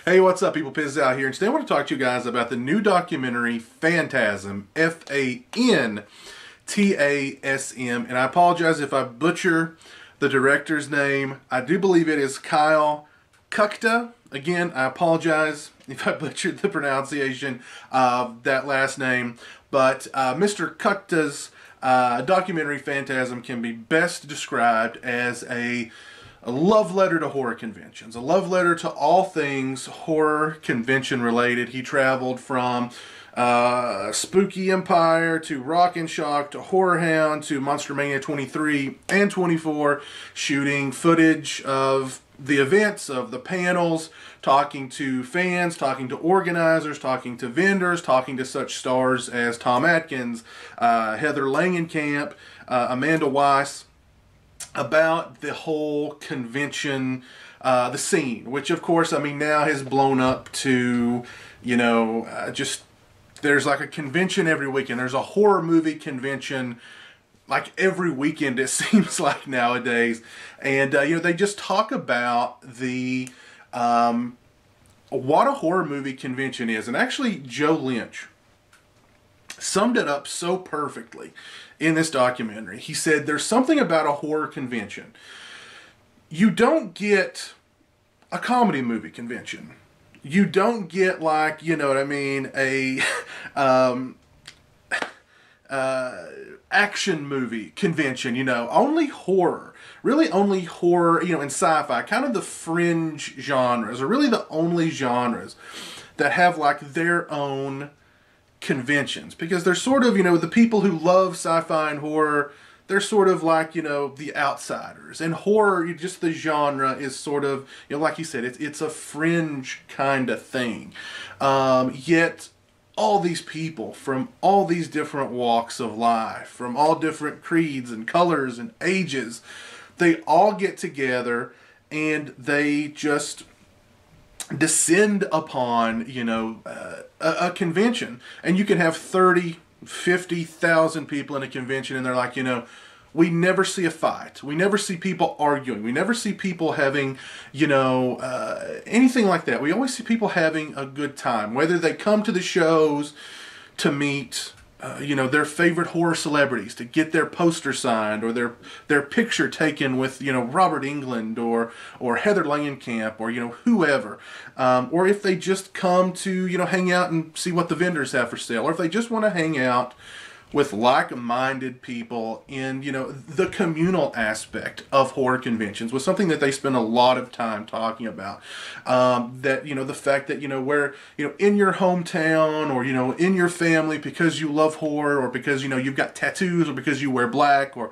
Hey, what's up, people? Piz out here, and today I want to talk to you guys about the new documentary Phantasm, Fantasm, and I apologize if I butcher the director's name. I do believe it is Kyle Kukta. Again, I apologize if I butchered the pronunciation of that last name, but Mr. Kukta's documentary Phantasm can be best described as a love letter to horror conventions, a love letter to all things horror convention related. He traveled from Spooky Empire to Rock and Shock to Horror Hound to Monster Mania 23 and 24, shooting footage of the events, of the panels, talking to fans, talking to organizers, talking to vendors, talking to such stars as Tom Atkins, Heather Langenkamp, Amanda Weiss, about the whole convention, the scene, which of course, I mean, now has blown up to, just, there's like a convention every weekend. There's a horror movie convention like every weekend, it seems like nowadays. And, they just talk about the, what a horror movie convention is. And actually, Joe Lynch summed it up so perfectly in this documentary. He said, there's something about a horror convention. You don't get a comedy movie convention. You don't get, like, a action movie convention, only horror. Really only horror, and sci-fi, kind of the fringe genres, are really the only genres that have, like, their own conventions, because they're sort of, the people who love sci-fi and horror, they're sort of like, the outsiders. And horror, just the genre, is sort of, like you said, it's a fringe kind of thing. Yet all these people from all these different walks of life, from all different creeds and colors and ages, they all get together and they just descend upon, a convention. And you can have 30, 50,000 people in a convention, and they're like, we never see a fight. We never see people arguing. We never see people having, anything like that. We always see people having a good time, whether they come to the shows to meet their favorite horror celebrities, to get their poster signed, or their picture taken with, Robert Englund or Heather Langenkamp, or, whoever. Or if they just come to, hang out and see what the vendors have for sale, or if they just want to hang out with like-minded people in, the communal aspect of horror conventions, was something that they spend a lot of time talking about. That, the fact that, where, in your hometown, or, in your family, because you love horror, or because, you've got tattoos, or because you wear black, or,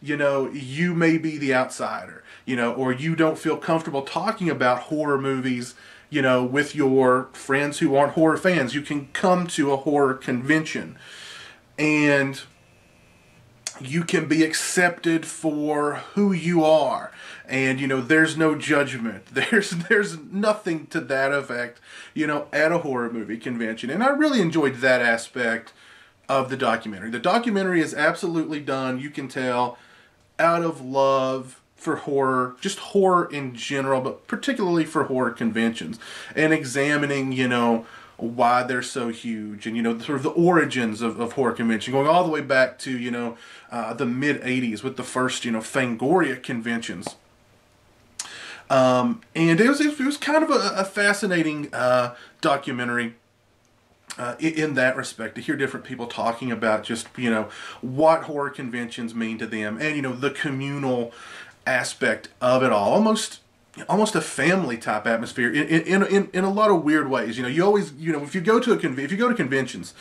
you may be the outsider, or you don't feel comfortable talking about horror movies, with your friends who aren't horror fans. You can come to a horror convention, and you can be accepted for who you are, and there's no judgment. There's nothing to that effect, at a horror movie convention. And I really enjoyed that aspect of the documentary. The documentary is absolutely done, you can tell, out of love for horror, just horror in general, but particularly for horror conventions, and examining, why they're so huge, and sort of the origins of horror convention, going all the way back to the mid 80s with the first Fangoria conventions. And it was kind of a fascinating documentary in that respect, to hear different people talking about just what horror conventions mean to them, and the communal aspect of it all, almost a family type atmosphere in a lot of weird ways. You always, if you go to conventions,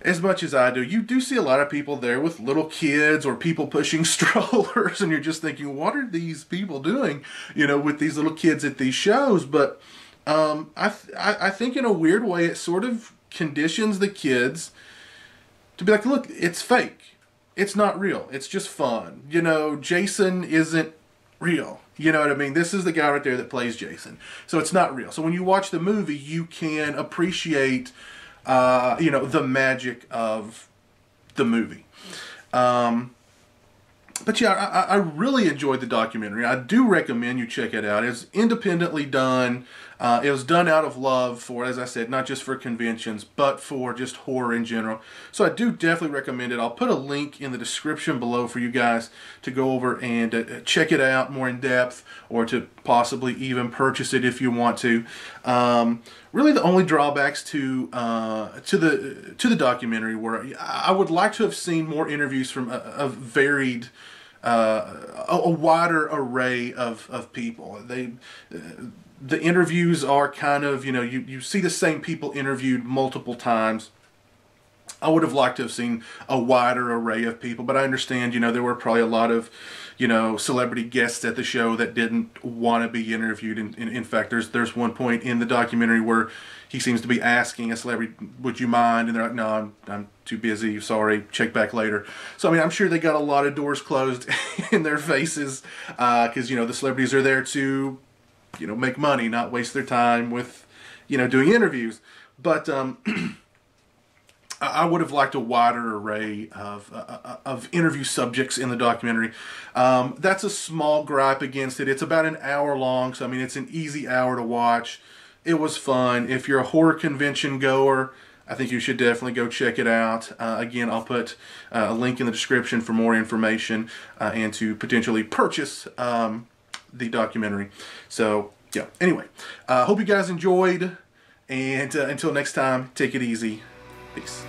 as much as I do, you do see a lot of people there with little kids, or people pushing strollers, and you're just thinking, what are these people doing, with these little kids at these shows? But I think in a weird way, it sort of conditions the kids to be like, look, it's fake. It's not real. It's just fun. Jason isn't real. You know what I mean? This is the guy right there that plays Jason. So it's not real. So when you watch the movie, you can appreciate, the magic of the movie. But yeah, I really enjoyed the documentary. I do recommend you check it out. It's independently done. It was done out of love for, as I said, not just for conventions, but for just horror in general. So I do definitely recommend it. I'll put a link in the description below for you guys to go over and check it out more in depth, or to possibly even purchase it if you want to. Really, the only drawbacks to the documentary were, I would like to have seen more interviews from a varied, a wider array of people. The interviews are kind of, you see the same people interviewed multiple times. I would have liked to have seen a wider array of people, but I understand, there were probably a lot of, celebrity guests at the show that didn't want to be interviewed. In fact, there's one point in the documentary where he seems to be asking a celebrity, "Would you mind?" And they're like, "No, I'm too busy. Sorry, check back later." So, I mean, I'm sure they got a lot of doors closed in their faces, because, the celebrities are there to, make money, not waste their time with, doing interviews. But, I would have liked a wider array of interview subjects in the documentary. That's a small gripe against it. It's about an hour long, so I mean, it's an easy hour to watch. It was fun. If you're a horror convention goer, I think you should definitely go check it out. Again, I'll put a link in the description for more information and to potentially purchase the documentary. So, yeah. Anyway, hope you guys enjoyed, and until next time, take it easy. Peace.